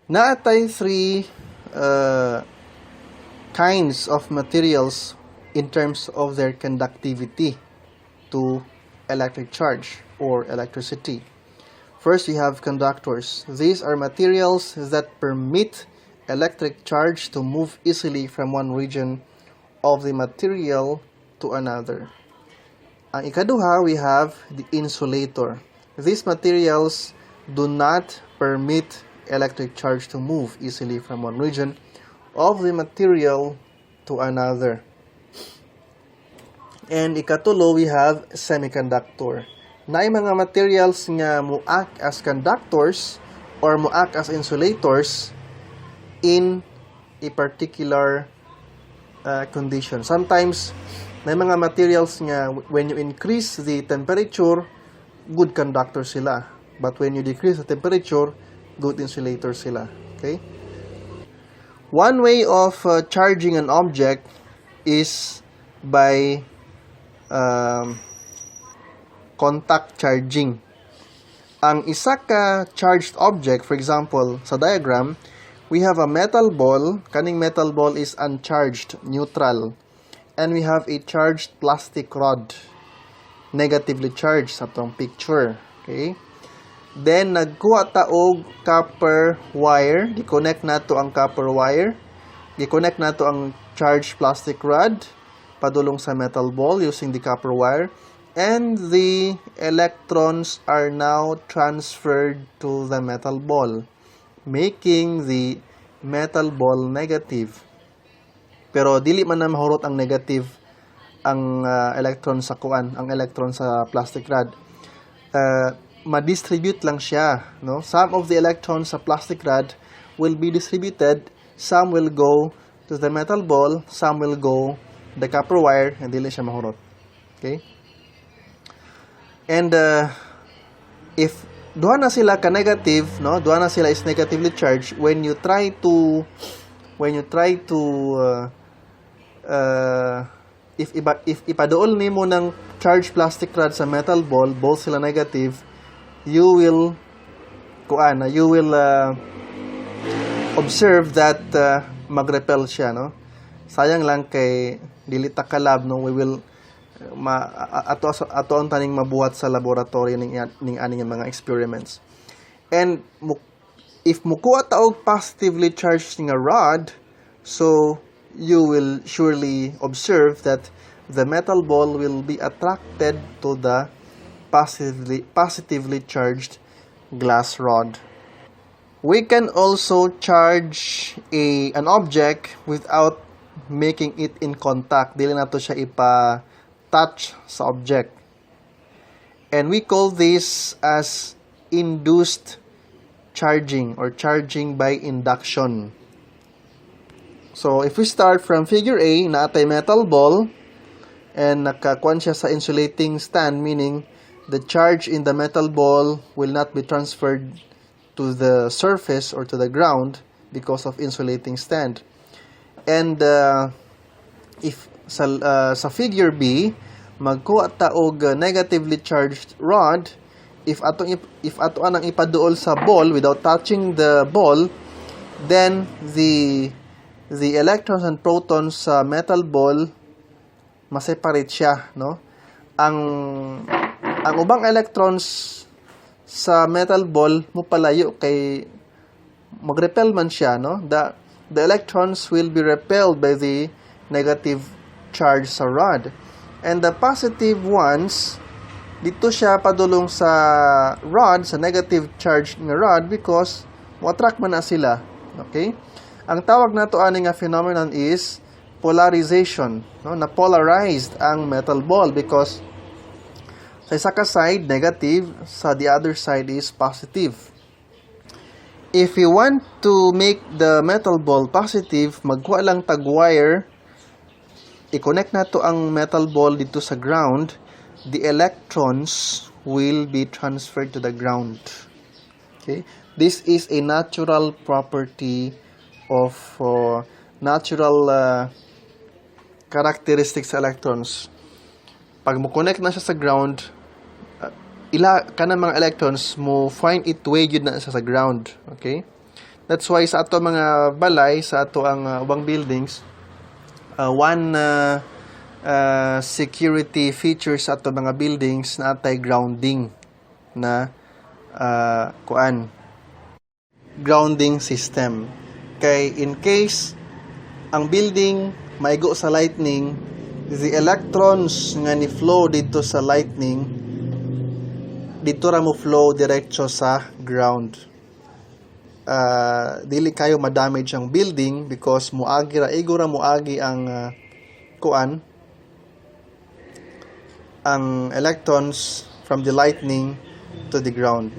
Naatay three kinds of materials in terms of their conductivity to electric charge or electricity. First, we have conductors. These are materials that permit electric charge to move easily from one region of the material to another. Ang ikaduha, we have the insulator. These materials do not permit electric charge to move easily from one region of the material to another. And ikatulo, we have semiconductor. Naay mga materials nga mo-act as conductors or mo-act as insulators in a particular condition. Sometimes, may mga materials nga when you increase the temperature, good conductor sila. But when you decrease the temperature, good insulator sila. Okay? One way of charging an object is by contact charging. Ang isa ka charged object, for example, sa diagram, we have a metal ball. Kaning metal ball is uncharged, neutral. And we have a charged plastic rod, negatively charged sa tong picture. Okay? Then, nagkuha ta og copper wire. Di-connect nato ang copper wire. Di-connect nato ang charged plastic rod padulong sa metal ball using the copper wire. And the electrons are now transferred to the metal ball, making the metal ball negative. Pero dili man na mahurot ang negative ang electron sa kuan, ang electron sa plastic rod. Ma-distribute lang siya, no? Some of the electrons sa plastic rod will be distributed. Some will go to the metal ball, some will go the copper wire, and dili siya mahurot. Okay? And if duha na sila ka negative, no? Duha na sila is negatively charged. When you try to if ipaduol nimo ng charged plastic rod sa metal ball, both sila negative, you will observe that mag-repel siya, no? Sayang lang kay dili ta kalab, no? We will ato ang taning mabuhat sa laboratory ning aning mga experiments. And if mukuha ta og positively charged nga rod, so you will surely observe that the metal ball will be attracted to the positively charged glass rod. We can also charge an object without making it in contact. Dili nato siya touch sa object. And we call this as induced charging or charging by induction. So, if we start from figure A, naatay metal ball, and nakakuan siya sa insulating stand, meaning the charge in the metal ball will not be transferred to the surface or to the ground because of insulating stand. And if sa figure B, magkuha ta og negatively charged rod. If ato anang ipaduol sa ball without touching the ball, then the electrons and protons sa metal ball ma-separate siya, no? Ang ubang electrons sa metal ball mo palayo kay mag-repel man siya, no? The electrons will be repelled by the negative charge sa rod. And the positive ones, dito siya padulong sa rod, sa negative charge ng rod because mo-attract man na sila. Okay? Ang tawag nato ani nga phenomenon is polarization. No? Na-polarized ang metal ball because sa isa ka side, negative, sa the other side is positive. If you want to make the metal ball positive, magkuha lang tag wire, i-connect nato ang metal ball dito sa ground, the electrons will be transferred to the ground. Okay? This is a natural property of natural characteristics sa electrons. Pag mo connect na siya sa ground, kanang mga electrons mo find it way yun na siya sa ground. Okay? That's why sa ato mga balay, sa ato ang ubang buildings, one security features sa ato mga buildings na atay grounding na grounding system. Kay in case ang building maigo sa lightning, the electrons nga ni flow dito sa lightning dito ra mo flow diretso sa ground. Dili kayo ma-damage ang building because muagi ra igura muagi ang ang electrons from the lightning to the ground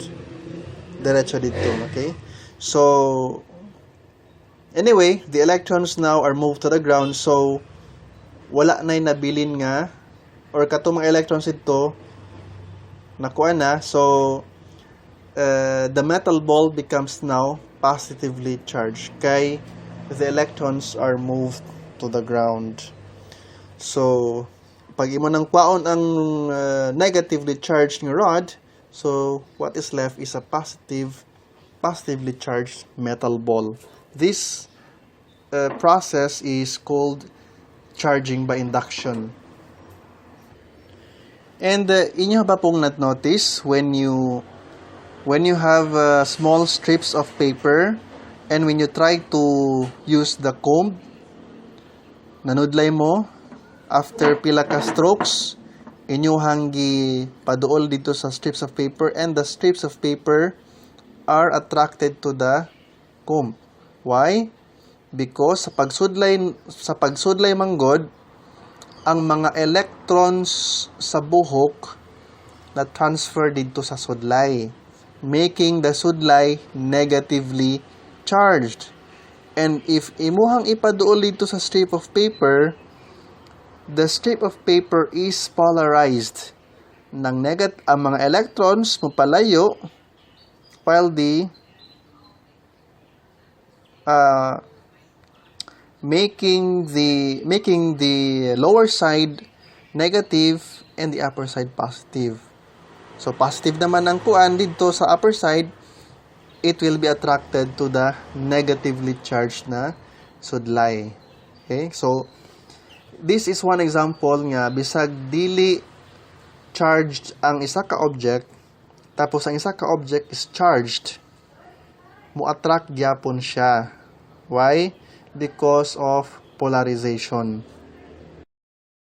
diretso dito, okay? So anyway, the electrons now are moved to the ground, so wala na'y nabilin nga or katong mga electrons ito nakuha na, so the metal ball becomes now positively charged kay the electrons are moved to the ground. So pag imo nang kwaon ang negatively charged nga rod, so what is left is a positively charged metal ball. This process is called charging by induction. And inyo ba pong notice when you have small strips of paper and when you try to use the comb, nanudlay mo after pila ka strokes, inyo hanggi paduol dito sa strips of paper and the strips of paper are attracted to the comb. Why? Because sa pagsudlay manggod, ang mga electrons sa buhok na transfer dito sa sudlay, making the sudlay negatively charged. And if imuhang ipaduol dito sa strip of paper, the strip of paper is polarized. Ang mga electrons mapalayo while the making the lower side negative and the upper side positive. So positive naman ang kuan dito sa upper side, it will be attracted to the negatively charged na sudlay. Okay? So this is one example nga bisag dili charged ang isa ka object, tapos ang isa ka object is charged, mo attract gyapon siya. Why? Because of polarization.